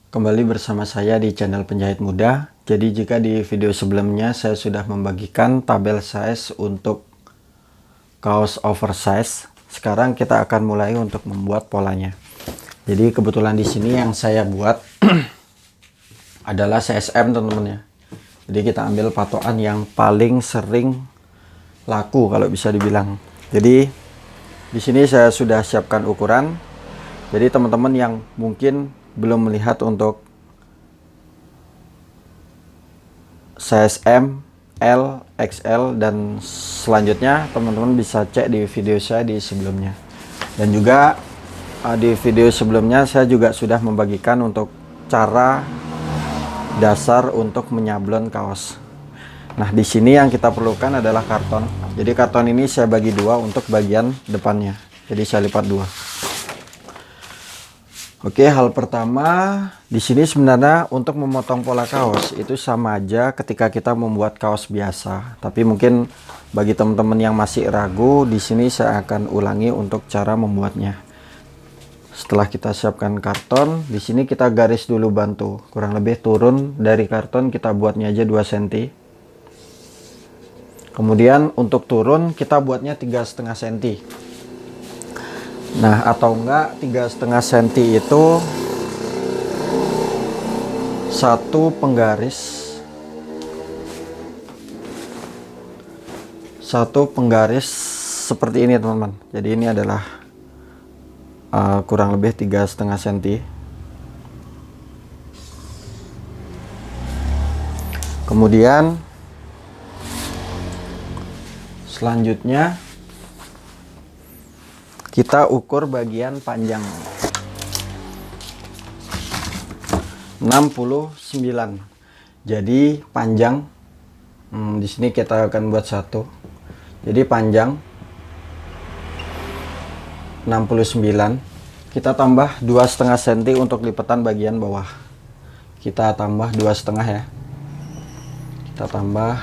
Kembali bersama saya di channel Penjahit Muda. Jadi jika di video sebelumnya saya sudah membagikan tabel size untuk kaos oversize, sekarang kita akan mulai untuk membuat polanya. Jadi kebetulan di sini yang saya buat adalah CSM teman-teman ya. Jadi kita ambil patokan yang paling sering laku kalau bisa dibilang. Jadi di sini saya sudah siapkan ukuran. Jadi teman-teman yang mungkin belum melihat untuk size M, L, XL dan selanjutnya, teman-teman bisa cek di video saya di sebelumnya. Dan juga di video sebelumnya saya juga sudah membagikan untuk cara dasar untuk menyablon kaos. Nah, di sini yang kita perlukan adalah karton. Jadi karton ini saya bagi dua untuk bagian depannya. Jadi saya lipat dua. Oke, hal pertama di sini sebenarnya untuk memotong pola kaos itu sama aja ketika kita membuat kaos biasa. Tapi mungkin bagi teman-teman yang masih ragu, di sini saya akan ulangi untuk cara membuatnya. Setelah kita siapkan karton, di sini kita garis dulu bantu. Kurang lebih turun dari karton kita buatnya aja 2 cm. Kemudian untuk turun kita buatnya 3,5 cm. Nah, atau enggak 3,5 cm itu satu penggaris seperti ini teman-teman. Jadi ini adalah kurang lebih 3,5 cm. Kemudian selanjutnya kita ukur bagian panjang 69. Jadi panjang di sini kita akan buat satu. Jadi panjang 69. Kita tambah 2,5 cm untuk lipatan bagian bawah. Kita tambah 2,5 ya. Kita tambah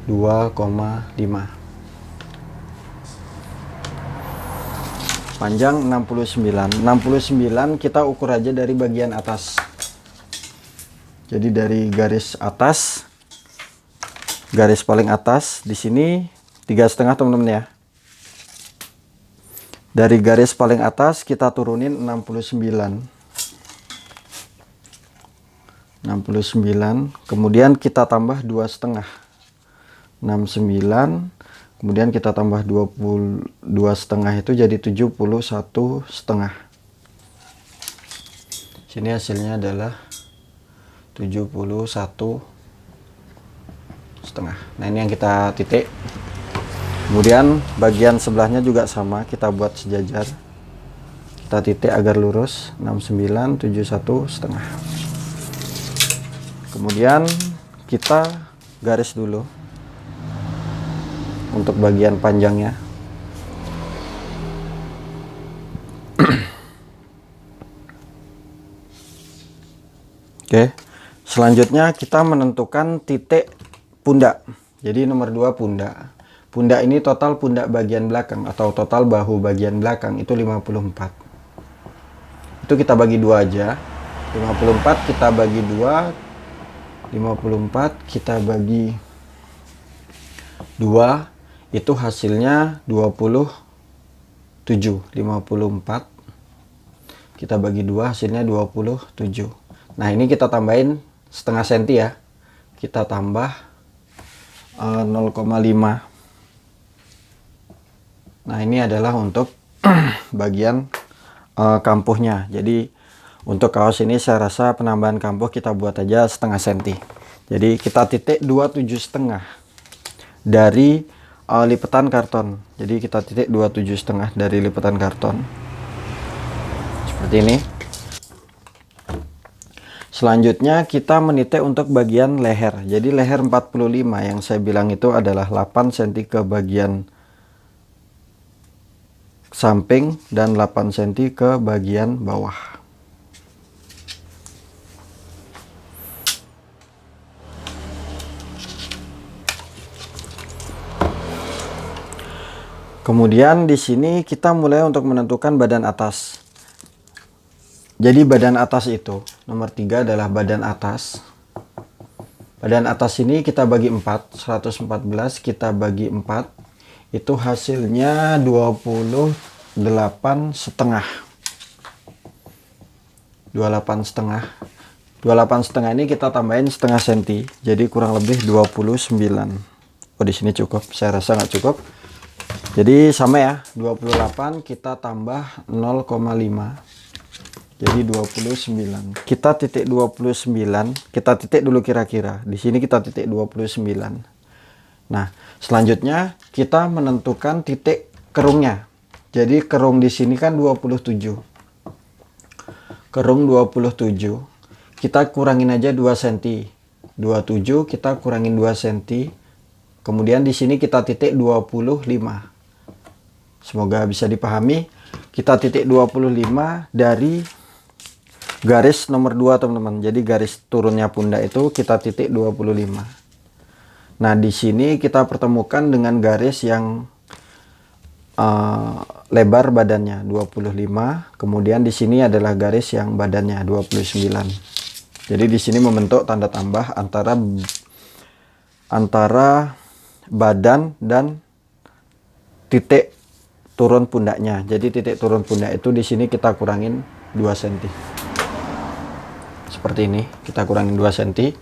2,5. Panjang 69 kita ukur aja dari bagian atas. Jadi dari garis atas, garis paling atas di sini 3,5 teman-teman ya. Dari garis paling atas kita turunin 69, kemudian kita tambah 2,5, 69. Kemudian kita tambah 22,5 itu jadi 71,5. Sini hasilnya adalah 71,5. Nah, ini yang kita titik. Kemudian bagian sebelahnya juga sama, kita buat sejajar. Kita titik agar lurus 69, 71,5. Kemudian kita garis dulu untuk bagian panjangnya. Oke, selanjutnya kita menentukan titik pundak. Jadi nomor 2 pundak. Pundak ini total pundak bagian belakang atau total bahu bagian belakang itu 54. Itu kita bagi 2 aja. 54 kita bagi 2, 54 kita bagi 2, itu hasilnya 27. 54 kita bagi 2 hasilnya 27. Nah, ini kita tambahin setengah senti ya. Kita tambah 0,5. Nah, ini adalah untuk bagian kampuhnya. Jadi untuk kaos ini saya rasa penambahan kampuh kita buat aja setengah senti. Jadi kita titik 27,5 dari lipatan karton. Jadi kita titik 27,5 dari lipatan karton seperti ini. Selanjutnya kita menitik untuk bagian leher. Jadi leher 45 yang saya bilang itu adalah 8 cm ke bagian samping dan 8 cm ke bagian bawah. Kemudian di sini kita mulai untuk menentukan badan atas. Jadi badan atas itu nomor 3 adalah badan atas. Badan atas ini kita bagi 4, 114 kita bagi 4, itu hasilnya 28 setengah. 28 setengah. 28 setengah ini kita tambahin setengah senti, jadi kurang lebih 29. Oh, di sini cukup, saya rasa nggak cukup. Jadi sama ya, 28 kita tambah 0,5. Jadi 29. Kita titik 29, kita titik dulu kira-kira. Di sini kita titik 29. Nah, selanjutnya kita menentukan titik kerungnya. Jadi kerung di sini kan 27. Kerung 27. Kita kurangin aja 2 cm. 27 kita kurangin 2 cm. Kemudian di sini kita titik 25. Semoga bisa dipahami. Kita titik 25 dari garis nomor 2, teman-teman. Jadi garis turunnya pundak itu kita titik 25. Nah, di sini kita pertemukan dengan garis yang lebar badannya 25. Kemudian di sini adalah garis yang badannya 29. Jadi di sini membentuk tanda tambah antara badan dan titik turun pundaknya. Jadi titik turun pundak itu di sini kita kurangin 2 cm. Seperti ini, kita kurangin 2 cm.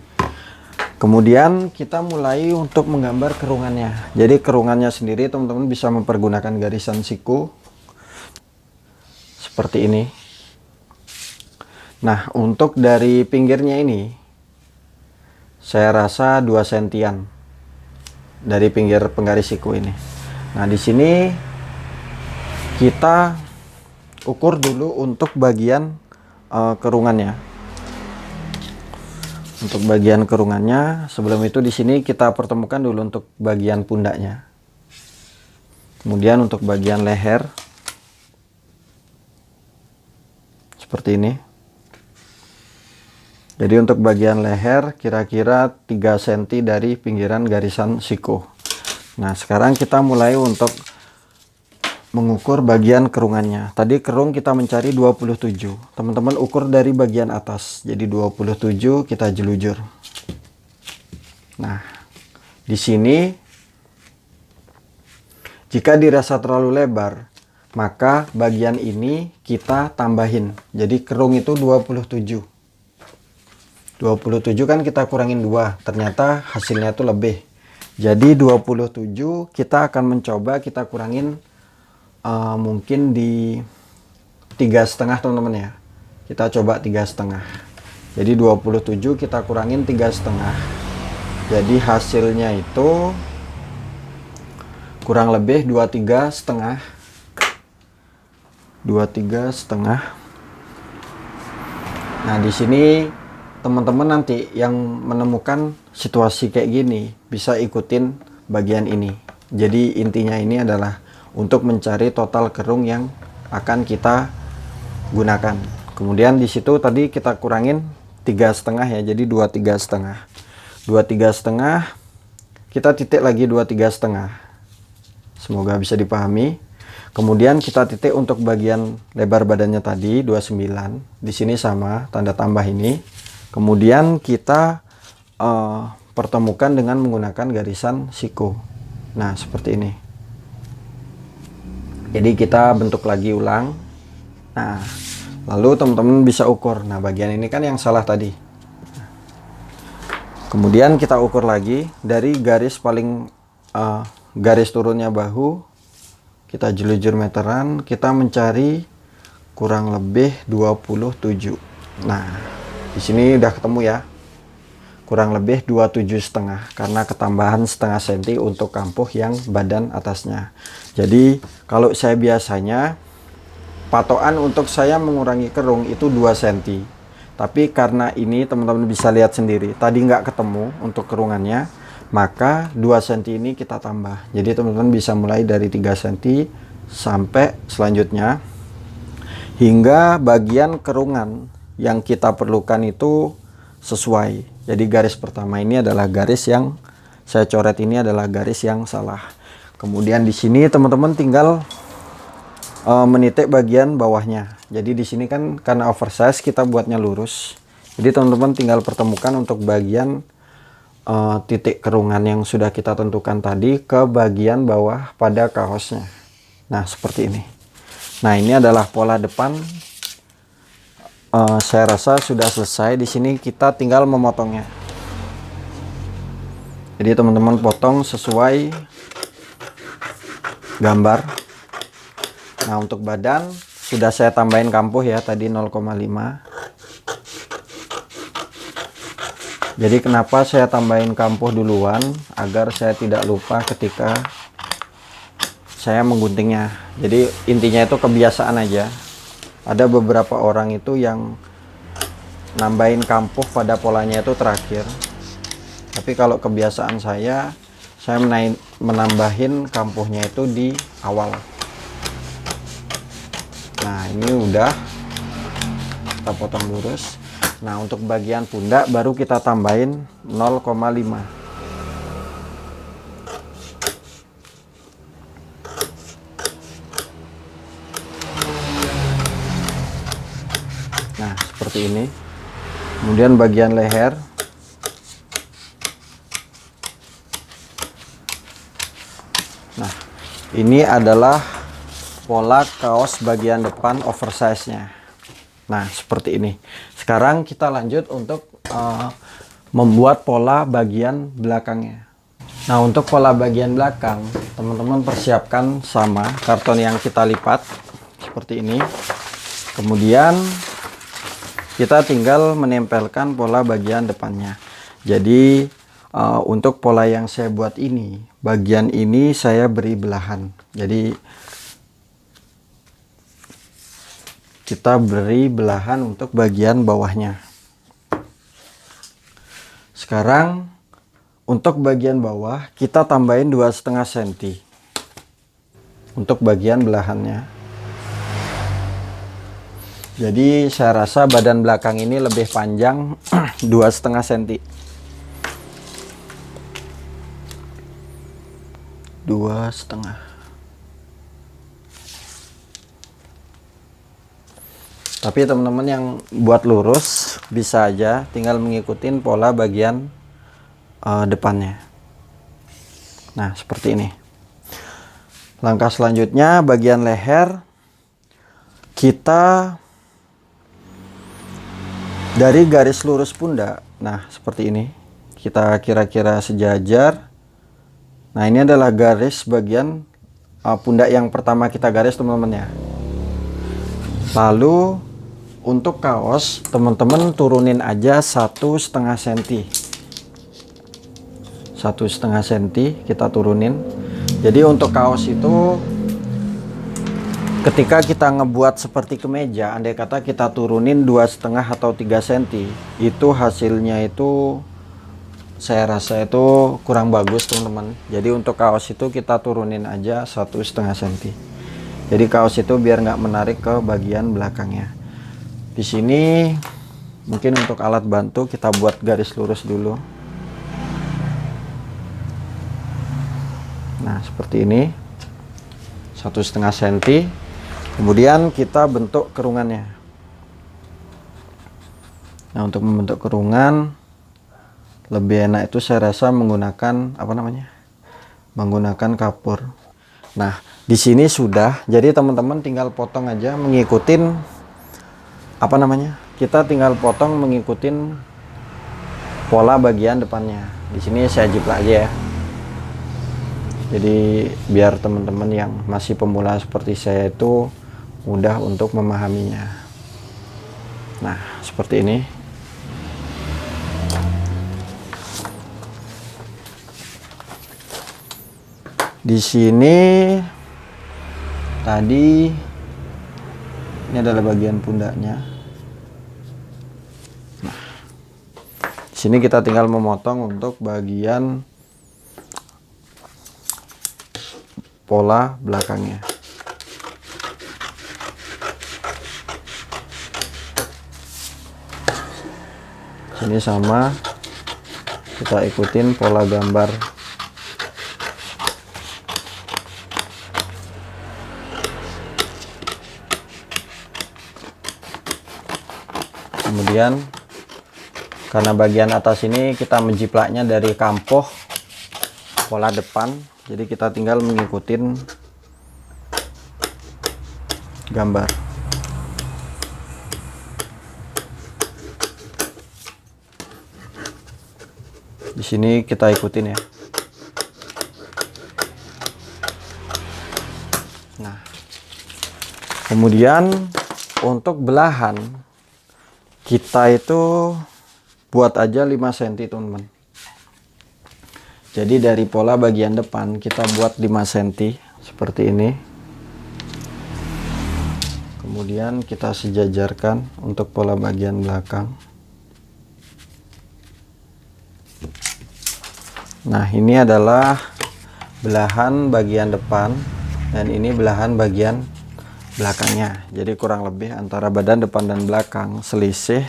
Kemudian kita mulai untuk menggambar kerungannya. Jadi kerungannya sendiri teman-teman bisa mempergunakan garisan siku seperti ini. Nah, untuk dari pinggirnya ini saya rasa 2 sentian dari pinggir penggaris siku ini. Nah, di sini kita ukur dulu untuk bagian kerungannya. Untuk bagian kerungannya, sebelum itu di sini kita pertemukan dulu untuk bagian pundaknya. Kemudian untuk bagian leher seperti ini. Jadi untuk bagian leher kira-kira 3 cm dari pinggiran garisan siku. Nah, sekarang kita mulai untuk mengukur bagian kerungannya. Tadi kerung kita mencari 27. Teman-teman ukur dari bagian atas. Jadi 27 kita jelujur. Nah, di sini jika dirasa terlalu lebar, maka bagian ini kita tambahin. Jadi kerung itu 27. 27 kan kita kurangin 2. Ternyata hasilnya itu lebih. Jadi 27 kita akan mencoba kita kurangin mungkin di 3,5, teman-teman ya. Kita coba 3,5. Jadi 27 kita kurangin 3,5. Jadi hasilnya itu kurang lebih 23,5. 23,5. Nah, di sini teman-teman nanti yang menemukan situasi kayak gini bisa ikutin bagian ini. Jadi intinya ini adalah untuk mencari total kerung yang akan kita gunakan. Kemudian di situ tadi kita kurangin 3,5 ya, jadi 23,5. 23,5 kita titik lagi 23,5. Semoga bisa dipahami. Kemudian kita titik untuk bagian lebar badannya tadi 29. Di sini sama tanda tambah ini. Kemudian kita pertemukan dengan menggunakan garisan siku. Nah, seperti ini. Jadi kita bentuk lagi ulang. Nah, lalu teman-teman bisa ukur. Nah, bagian ini kan yang salah tadi. Kemudian kita ukur lagi dari garis paling garis turunnya bahu. Kita jelujur meteran, kita mencari kurang lebih 27. Nah, di sini udah ketemu ya. Kurang lebih 27,5 karena ketambahan setengah senti untuk kampuh yang badan atasnya. Jadi kalau saya biasanya patokan untuk saya mengurangi kerung itu 2 cm. Tapi karena ini teman-teman bisa lihat sendiri tadi nggak ketemu untuk kerungannya, maka 2 cm ini kita tambah. Jadi teman-teman bisa mulai dari 3 cm sampai selanjutnya hingga bagian kerungan yang kita perlukan itu sesuai. Jadi garis pertama ini adalah garis yang saya coret, ini adalah garis yang salah. Kemudian di sini teman-teman tinggal menitik bagian bawahnya. Jadi di sini kan karena oversize kita buatnya lurus. Jadi teman-teman tinggal pertemukan untuk bagian titik kerungan yang sudah kita tentukan tadi ke bagian bawah pada kaosnya. Nah, seperti ini. Nah, ini adalah pola depan. Saya rasa sudah selesai. Di sini kita tinggal memotongnya. Jadi teman-teman potong sesuai gambar. Nah, untuk badan sudah saya tambahin kampuh ya, tadi 0,5. Jadi kenapa saya tambahin kampuh duluan, agar saya tidak lupa ketika saya mengguntingnya. Jadi intinya itu kebiasaan aja. Ada beberapa orang itu yang nambahin kampuh pada polanya itu terakhir. Tapi kalau kebiasaan saya menambahin kampuhnya itu di awal. Nah, ini udah kita potong lurus. Nah, untuk bagian pundak baru kita tambahin 0,5. Nah, seperti ini. Kemudian bagian leher. Nah, ini adalah pola kaos bagian depan oversize-nya. Nah, seperti ini. Sekarang kita lanjut untuk membuat pola bagian belakangnya. Nah, untuk pola bagian belakang, teman-teman persiapkan sama karton yang kita lipat seperti ini. Kemudian kita tinggal menempelkan pola bagian depannya. Jadi untuk pola yang saya buat ini, bagian ini saya beri belahan. Jadi kita beri belahan untuk bagian bawahnya. Sekarang untuk bagian bawah kita tambahin 2,5 cm untuk bagian belahannya. Jadi saya rasa badan belakang ini lebih panjang 2,5 cm. 2,5. Tapi teman-teman yang buat lurus bisa aja tinggal mengikuti pola bagian depannya. Nah, seperti ini. Langkah selanjutnya bagian leher kita dari garis lurus pundak. Nah, seperti ini. Kita kira-kira sejajar. Nah, ini adalah garis bagian pundak yang pertama kita garis, teman-teman ya. Lalu untuk kaos teman-teman turunin aja 1,5 cm. 1,5 cm kita turunin. Jadi untuk kaos itu ketika kita ngebuat seperti kemeja, andai kata kita turunin 2,5 atau 3 cm, itu hasilnya itu saya rasa itu kurang bagus, teman-teman. Jadi untuk kaos itu kita turunin aja 1,5 cm. Jadi kaos itu biar nggak menarik ke bagian belakangnya. Di sini mungkin untuk alat bantu kita buat garis lurus dulu. Nah, seperti ini 1,5 cm. Kemudian kita bentuk kerungannya. Nah, untuk membentuk kerungan lebih enak itu saya rasa menggunakan menggunakan kapur. Nah, di sini sudah. Jadi teman-teman tinggal potong aja mengikutin kita tinggal potong mengikuti pola bagian depannya. Di sini saya jiplak aja ya. Jadi biar teman-teman yang masih pemula seperti saya itu mudah untuk memahaminya. Nah, seperti ini. Di sini tadi ini adalah bagian pundaknya. Nah, di sini kita tinggal memotong untuk bagian pola belakangnya. Sini sama kita ikutin pola gambar. Kemudian Karena bagian atas ini kita menjiplaknya dari kampoh pola depan, jadi kita tinggal mengikuti gambar. Di sini kita ikutin ya. Nah, kemudian untuk belahan kita itu buat aja 5 cm teman-teman. Jadi dari pola bagian depan kita buat 5 cm seperti ini. Kemudian kita sejajarkan untuk pola bagian belakang. Nah, ini adalah belahan bagian depan dan ini belahan bagian belakangnya. Jadi kurang lebih antara badan depan dan belakang selisih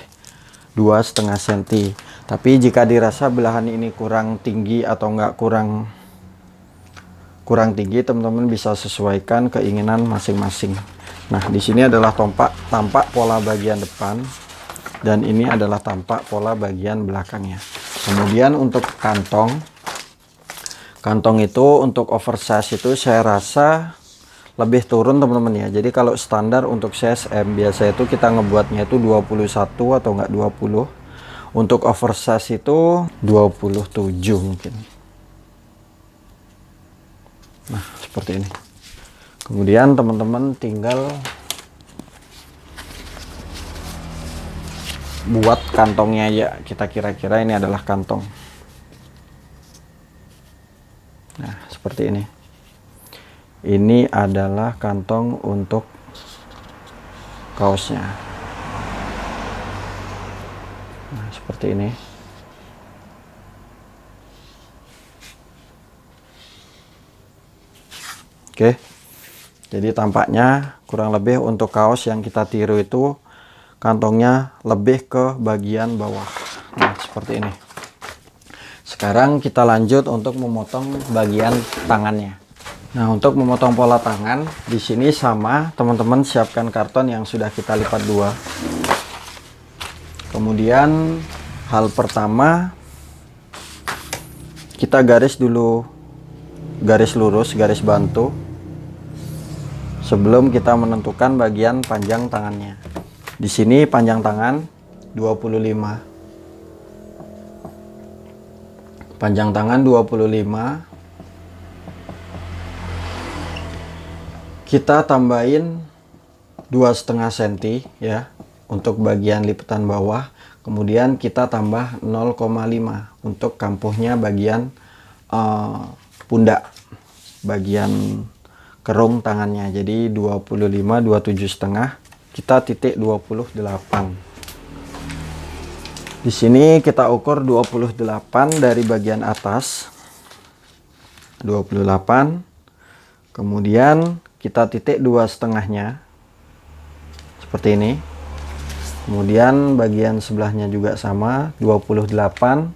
2,5 cm. Tapi jika dirasa belahan ini kurang tinggi atau enggak kurang tinggi, teman-teman bisa sesuaikan keinginan masing-masing. Nah, di sini adalah tampak pola bagian depan dan ini adalah tampak pola bagian belakangnya. Kemudian untuk kantong itu untuk oversize itu saya rasa lebih turun teman-teman ya. Jadi kalau standar untuk CSM biasa itu kita ngebuatnya itu 21 atau enggak 20. Untuk oversize itu 27 mungkin. Nah, seperti ini. Kemudian teman-teman tinggal buat kantongnya ya. Kita kira-kira ini adalah kantong. Nah, seperti ini. Ini adalah kantong untuk kaosnya. Nah, seperti ini. Oke. Jadi tampaknya kurang lebih untuk kaos yang kita tiru itu kantongnya lebih ke bagian bawah. Nah, seperti ini. Sekarang kita lanjut untuk memotong bagian tangannya. Nah, untuk memotong pola tangan di sini sama, teman-teman siapkan karton yang sudah kita lipat 2. Kemudian hal pertama kita garis dulu, garis lurus, garis bantu sebelum kita menentukan bagian panjang tangannya. Di sini panjang tangan 25. Panjang tangan 25. Kita tambahin 2,5 cm ya untuk bagian lipatan bawah. Kemudian kita tambah 0,5 untuk kampuhnya bagian pundak, bagian kerung tangannya. Jadi 25, 27,5, kita titik 28. Di sini kita ukur 28 dari bagian atas. 28. Kemudian kita titik 2,5-nya seperti ini. Kemudian bagian sebelahnya juga sama, 28.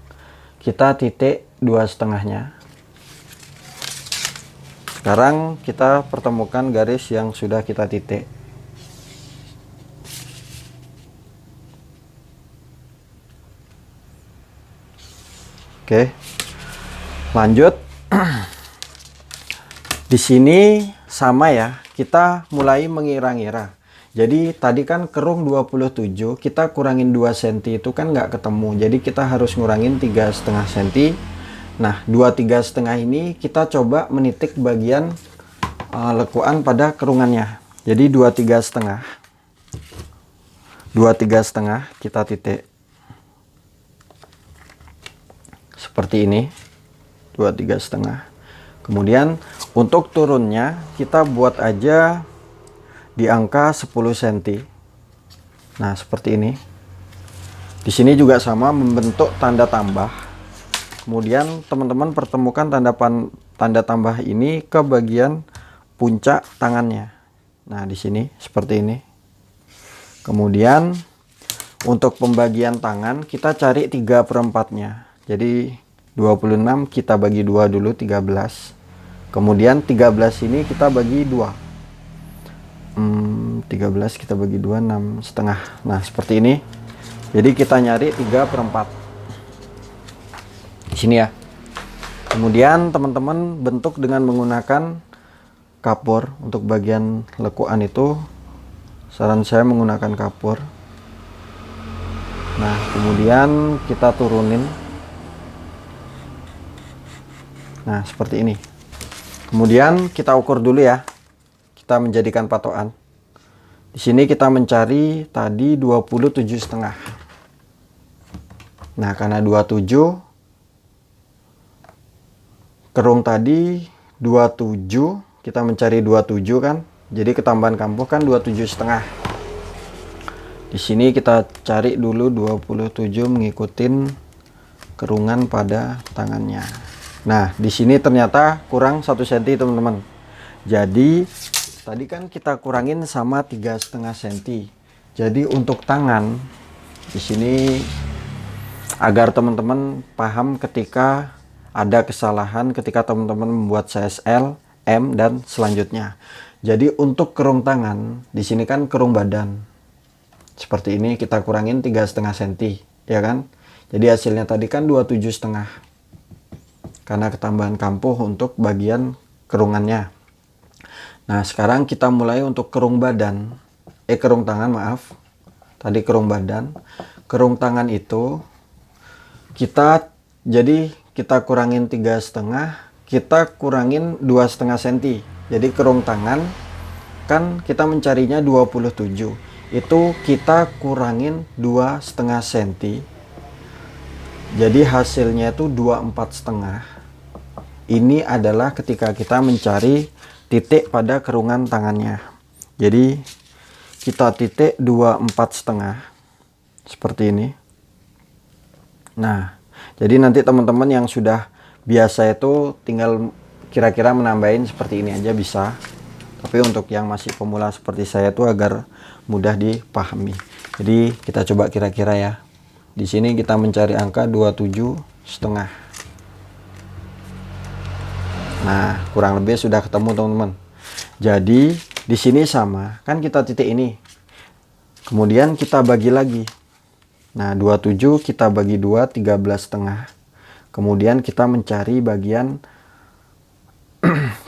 Kita titik 2,5-nya. Sekarang kita pertemukan garis yang sudah kita titik. Oke. Lanjut. Di sini sama ya, kita mulai mengira-ngira. Jadi tadi kan kerung 27, kita kurangin 2 cm itu kan nggak ketemu. Jadi kita harus ngurangin 3,5 cm. Nah, 23,5 ini kita coba menitik bagian lekuan pada kerungannya. Jadi 23,5. 23,5 kita titik. Seperti ini. 23,5. Kemudian untuk turunnya kita buat aja di angka 10 cm. Nah, seperti ini. Di sini juga sama, membentuk tanda tambah. Kemudian teman-teman pertemukan tanda tambah ini ke bagian puncak tangannya. Nah, di sini seperti ini. Kemudian untuk pembagian tangan kita cari 3/4-nya. Jadi 26 kita bagi 2 dulu, 13. Kemudian 13 ini kita bagi 2. 13 kita bagi 2, 6,5. Nah, seperti ini. Jadi kita nyari 3/4. di sini ya. Kemudian teman-teman bentuk dengan menggunakan kapur. Untuk bagian lekuan itu saran saya menggunakan kapur. Nah, kemudian kita turunin. Nah, seperti ini. Kemudian kita ukur dulu ya. Kita menjadikan patokan. Di sini kita mencari tadi 27,5. Nah, karena 27, kerung tadi 27, kita mencari 27 kan. Jadi ketambahan kampuh kan 27,5. Di sini kita cari dulu 27 mengikutin kerungan pada tangannya. Nah, di sini ternyata kurang 1 cm, teman-teman. Jadi tadi kan kita kurangin sama 3,5 cm. Jadi untuk tangan di sini agar teman-teman paham ketika ada kesalahan ketika teman-teman membuat size L, M dan selanjutnya. Jadi untuk kerung tangan di sini kan kerung badan. Seperti ini kita kurangin 3,5 cm, ya kan? Jadi hasilnya tadi kan 27,5. Karena ketambahan kampuh untuk bagian kerungannya. Nah, sekarang kita mulai untuk kerung badan. Kerung tangan, maaf. Tadi kerung badan. Kerung tangan itu kita kurangin 3,5, kita kurangin 2,5 cm. Jadi kerung tangan kan kita mencarinya 27. Itu kita kurangin 2,5 cm. Jadi hasilnya itu 24,5. Ini adalah ketika kita mencari titik pada kerungan tangannya. Jadi kita titik 24,5 seperti ini. Nah, jadi nanti teman-teman yang sudah biasa itu tinggal kira-kira menambahin seperti ini aja bisa. Tapi untuk yang masih pemula seperti saya itu agar mudah dipahami. Jadi kita coba kira-kira ya. Di sini kita mencari angka 27,5. Nah, kurang lebih sudah ketemu, teman-teman. Jadi di sini sama, kan kita titik ini. Kemudian kita bagi lagi. Nah, 27 kita bagi 2, 13,5. Kemudian kita mencari bagian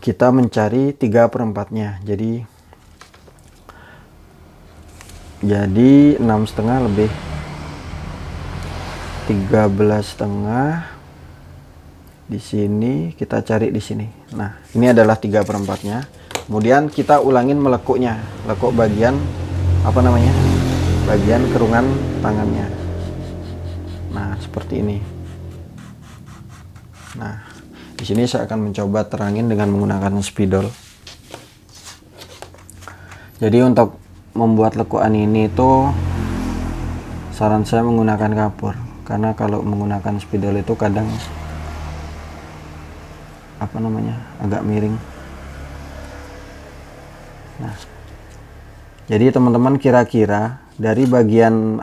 kita mencari 3/4-nya. Jadi 6,5 lebih 13,5. Di sini kita cari di sini. Nah, ini adalah 3/4-nya. Kemudian kita ulangin melekuknya, lekuk bagian apa namanya? Bagian kerungan tangannya. Nah, seperti ini. Nah, di sini saya akan mencoba terangin dengan menggunakan spidol. Jadi untuk membuat lekuan ini itu saran saya menggunakan kapur, karena kalau menggunakan spidol itu kadang agak miring. Nah, jadi teman-teman kira-kira dari bagian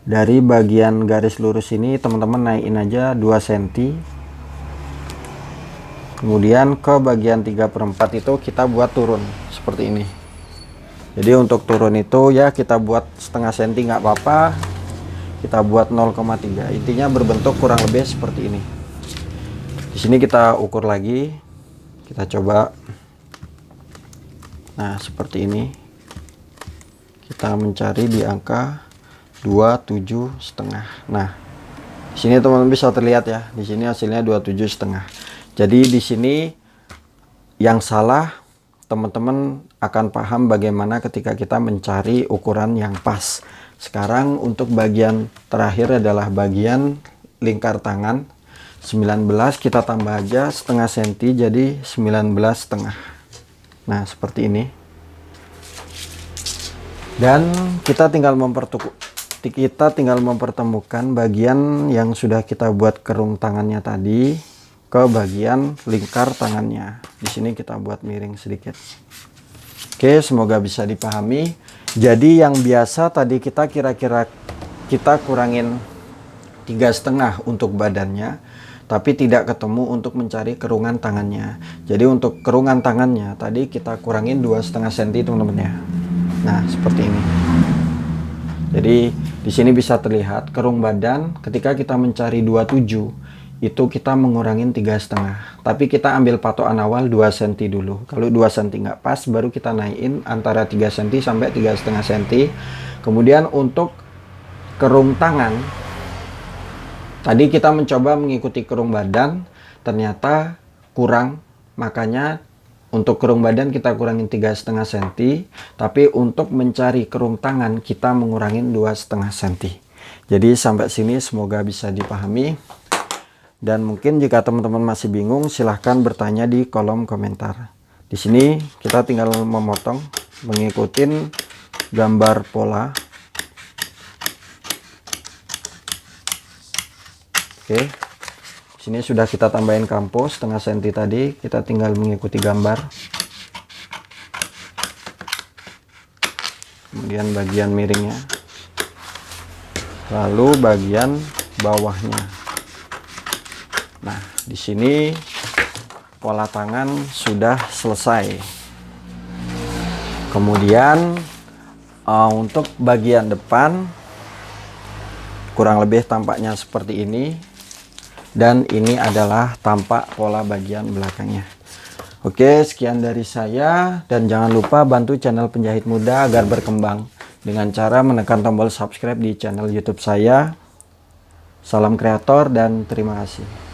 dari bagian garis lurus ini teman-teman naikin aja 2 cm. Kemudian ke bagian 3/4 itu kita buat turun seperti ini. Jadi untuk turun itu ya kita buat setengah senti nggak apa-apa, kita buat 0,3. Intinya berbentuk kurang lebih seperti ini. Di sini kita ukur lagi, kita coba. Nah, seperti ini. Kita mencari di angka 27,5. Nah, di sini teman-teman bisa terlihat ya. Di sini hasilnya 27,5. Jadi di sini yang salah, teman-teman akan paham bagaimana ketika kita mencari ukuran yang pas. Sekarang untuk bagian terakhir adalah bagian lingkar tangan. 19 kita tambah aja setengah senti jadi 19,5. Nah, seperti ini. Dan kita tinggal mempertemukan bagian yang sudah kita buat kerung tangannya tadi ke bagian lingkar tangannya. Di sini kita buat miring sedikit. Oke, semoga bisa dipahami. Jadi yang biasa tadi kita kira-kira kita kurangin 3,5 untuk badannya, tapi tidak ketemu untuk mencari kerungan tangannya. Jadi untuk kerungan tangannya tadi kita kurangin 2,5 cm, teman-teman ya. Nah, seperti ini. Jadi di sini bisa terlihat kerung badan ketika kita mencari 27 itu kita mengurangin 3,5, tapi kita ambil patokan awal 2 cm dulu. Kalau 2 cm nggak pas, baru kita naikin antara 3 cm sampai 3,5 cm. Kemudian untuk kerung tangan, tadi kita mencoba mengikuti kerung badan, ternyata kurang, makanya untuk kerung badan kita kurangin 3,5 cm, tapi untuk mencari kerung tangan kita mengurangin 2,5 cm. Jadi sampai sini semoga bisa dipahami. Dan mungkin jika teman-teman masih bingung, silahkan bertanya di kolom komentar. Di sini kita tinggal memotong mengikuti gambar pola. Oke, sini sudah kita tambahin kampo setengah senti tadi, kita tinggal mengikuti gambar. Kemudian bagian miringnya, lalu bagian bawahnya. Nah, di sini pola tangan sudah selesai. Kemudian untuk bagian depan kurang lebih tampaknya seperti ini, dan ini adalah tampak pola bagian belakangnya. Oke, sekian dari saya, dan jangan lupa bantu channel Penjahit Muda agar berkembang dengan cara menekan tombol subscribe di channel YouTube saya. Salam kreator dan terima kasih.